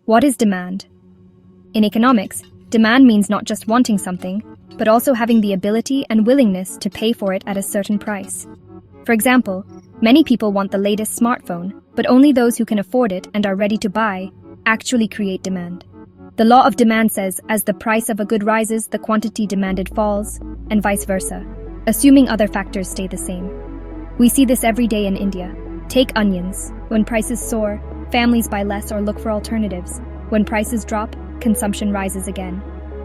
What is demand? In economics, demand means not just wanting something, but also having the ability and willingness to pay for it at a certain price. For example, many people want the latest smartphone, but only those who can afford it and are ready to buy actually create demand. The law of demand says, as the price of a good rises, the quantity demanded falls, and vice versa, assuming other factors stay the same. We see this every day in India. Take onions. When prices soar, families buy less or look for alternatives. When prices drop, consumption rises again.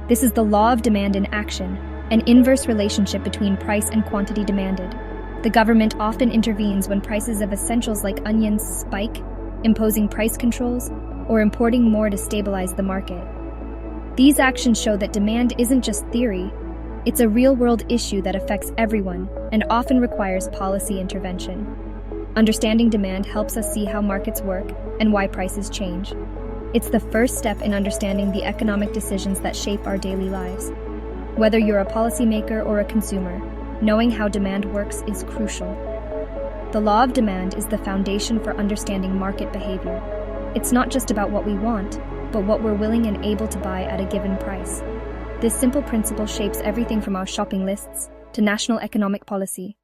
This is the law of demand in action, an inverse relationship between price and quantity demanded. The government often intervenes when prices of essentials like onions spike, imposing price controls or importing more to stabilize the market. These actions show that demand isn't just theory, it's a real-world issue that affects everyone and often requires policy intervention. Understanding demand helps us see how markets work and why prices change. It's the first step in understanding the economic decisions that shape our daily lives. Whether you're a policymaker or a consumer, knowing how demand works is crucial. The law of demand is the foundation for understanding market behavior. It's not just about what we want, but what we're willing and able to buy at a given price. This simple principle shapes everything from our shopping lists to national economic policy.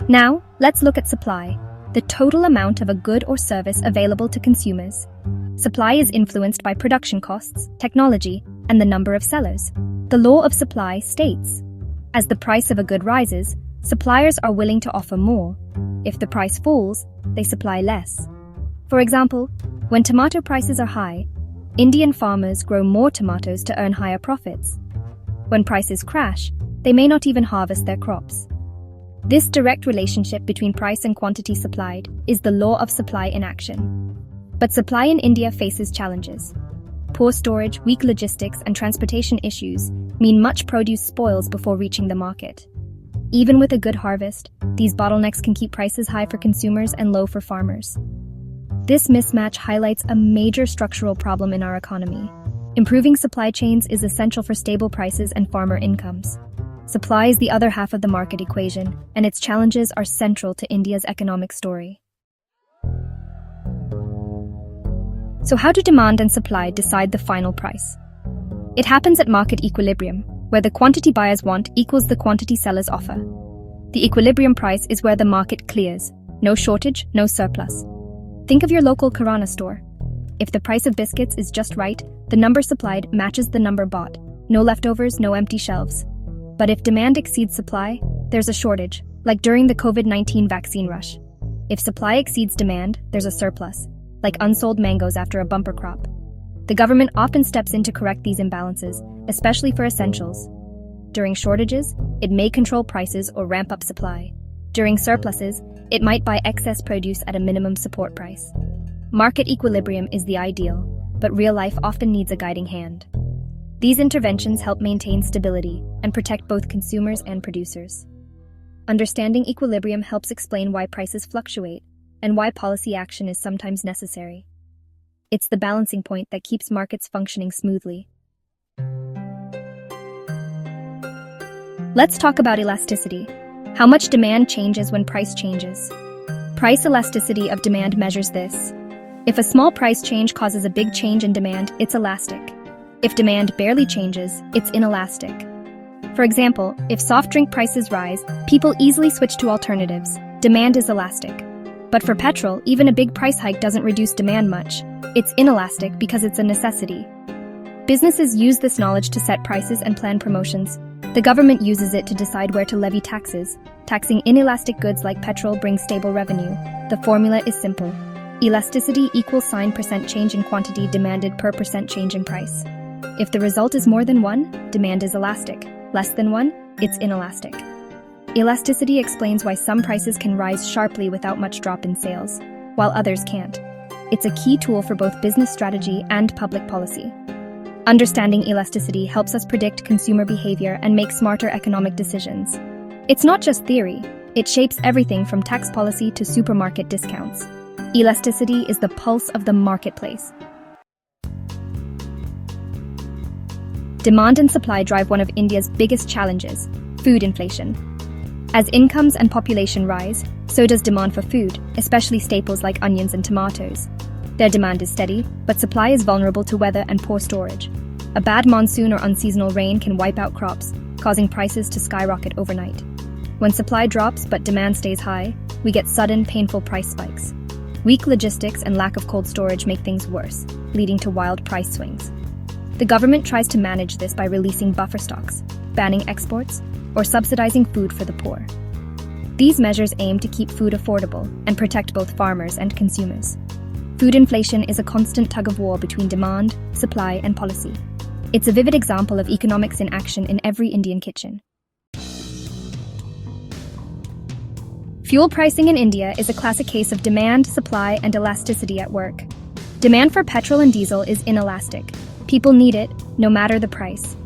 Now, let's look at supply, the total amount of a good or service available to consumers. Supply is influenced by production costs, technology, and the number of sellers. The law of supply states, as the price of a good rises, suppliers are willing to offer more. If the price falls, they supply less. For example, when tomato prices are high, Indian farmers grow more tomatoes to earn higher profits. When prices crash, they may not even harvest their crops. This direct relationship between price and quantity supplied is the law of supply in action. But supply in India faces challenges. Poor storage, weak logistics, and transportation issues mean much produce spoils before reaching the market. Even with a good harvest, these bottlenecks can keep prices high for consumers and low for farmers. This mismatch highlights a major structural problem in our economy. Improving supply chains is essential for stable prices and farmer incomes. Supply is the other half of the market equation, and its challenges are central to India's economic story. So how do demand and supply decide the final price? It happens at market equilibrium, where the quantity buyers want equals the quantity sellers offer. The equilibrium price is where the market clears. No shortage, no surplus. Think of your local Kirana store. If the price of biscuits is just right, the number supplied matches the number bought. No leftovers, no empty shelves. But if demand exceeds supply, there's a shortage, like during the COVID-19 vaccine rush. If supply exceeds demand, there's a surplus, like unsold mangoes after a bumper crop. The government often steps in to correct these imbalances, especially for essentials. During shortages, it may control prices or ramp up supply. During surpluses, it might buy excess produce at a minimum support price. Market equilibrium is the ideal, but real life often needs a guiding hand. These interventions help maintain stability and protect both consumers and producers. Understanding equilibrium helps explain why prices fluctuate and why policy action is sometimes necessary. It's the balancing point that keeps markets functioning smoothly. Let's talk about elasticity. How much demand changes when price changes. Price elasticity of demand measures this. If a small price change causes a big change in demand, it's elastic. If demand barely changes, it's inelastic. For example, if soft drink prices rise, people easily switch to alternatives. Demand is elastic. But for petrol, even a big price hike doesn't reduce demand much. It's inelastic because it's a necessity. Businesses use this knowledge to set prices and plan promotions. The government uses it to decide where to levy taxes. Taxing inelastic goods like petrol brings stable revenue. The formula is simple. Elasticity equals % change in quantity demanded per % change in price. If the result is more than 1, demand is elastic. Less than 1, it's inelastic. Elasticity explains why some prices can rise sharply without much drop in sales, while others can't. It's a key tool for both business strategy and public policy. Understanding elasticity helps us predict consumer behavior and make smarter economic decisions. It's not just theory, it shapes everything from tax policy to supermarket discounts. Elasticity is the pulse of the marketplace. Demand and supply drive one of India's biggest challenges, food inflation. As incomes and population rise, so does demand for food, especially staples like onions and tomatoes. Their demand is steady, but supply is vulnerable to weather and poor storage. A bad monsoon or unseasonal rain can wipe out crops, causing prices to skyrocket overnight. When supply drops but demand stays high, we get sudden, painful price spikes. Weak logistics and lack of cold storage make things worse, leading to wild price swings. The government tries to manage this by releasing buffer stocks, banning exports, or subsidizing food for the poor. These measures aim to keep food affordable and protect both farmers and consumers. Food inflation is a constant tug-of-war between demand, supply, and policy. It's a vivid example of economics in action in every Indian kitchen. Fuel pricing in India is a classic case of demand, supply, and elasticity at work. Demand for petrol and diesel is inelastic. People need it, no matter the price.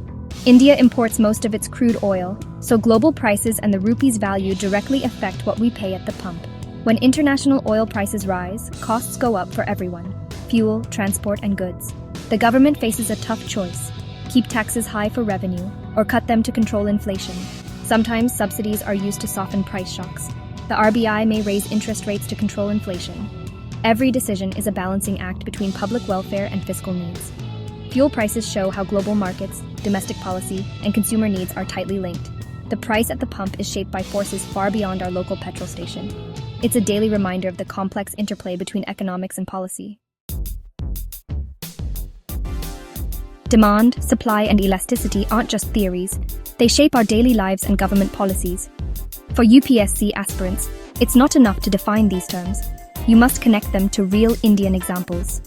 India imports most of its crude oil, so global prices and the rupee's value directly affect what we pay at the pump. When international oil prices rise, costs go up for everyone: fuel, transport, and goods. The government faces a tough choice: keep taxes high for revenue, or cut them to control inflation. Sometimes subsidies are used to soften price shocks. The RBI may raise interest rates to control inflation. Every decision is a balancing act between public welfare and fiscal needs. Fuel prices show how global markets, domestic policy, and consumer needs are tightly linked. The price at the pump is shaped by forces far beyond our local petrol station. It's a daily reminder of the complex interplay between economics and policy. Demand, supply, and elasticity aren't just theories. They shape our daily lives and government policies. For UPSC aspirants, it's not enough to define these terms. You must connect them to real Indian examples.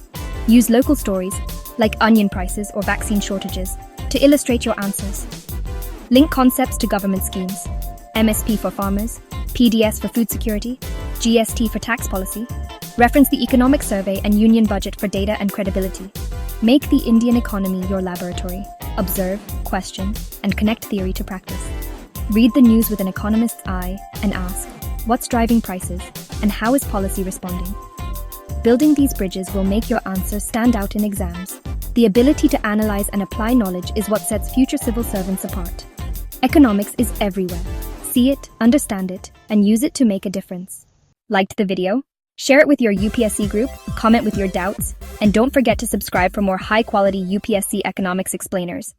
Use local stories, like onion prices or vaccine shortages, to illustrate your answers. Link concepts to government schemes: MSP for farmers, PDS for food security, GST for tax policy. Reference the economic survey and union budget for data and credibility. Make the Indian economy your laboratory. Observe, question, and connect theory to practice. Read the news with an economist's eye and ask, what's driving prices, and how is policy responding? Building these bridges will make your answers stand out in exams. The ability to analyze and apply knowledge is what sets future civil servants apart. Economics is everywhere. See it, understand it, and use it to make a difference. Liked the video? Share it with your UPSC group, comment with your doubts, and don't forget to subscribe for more high-quality UPSC economics explainers.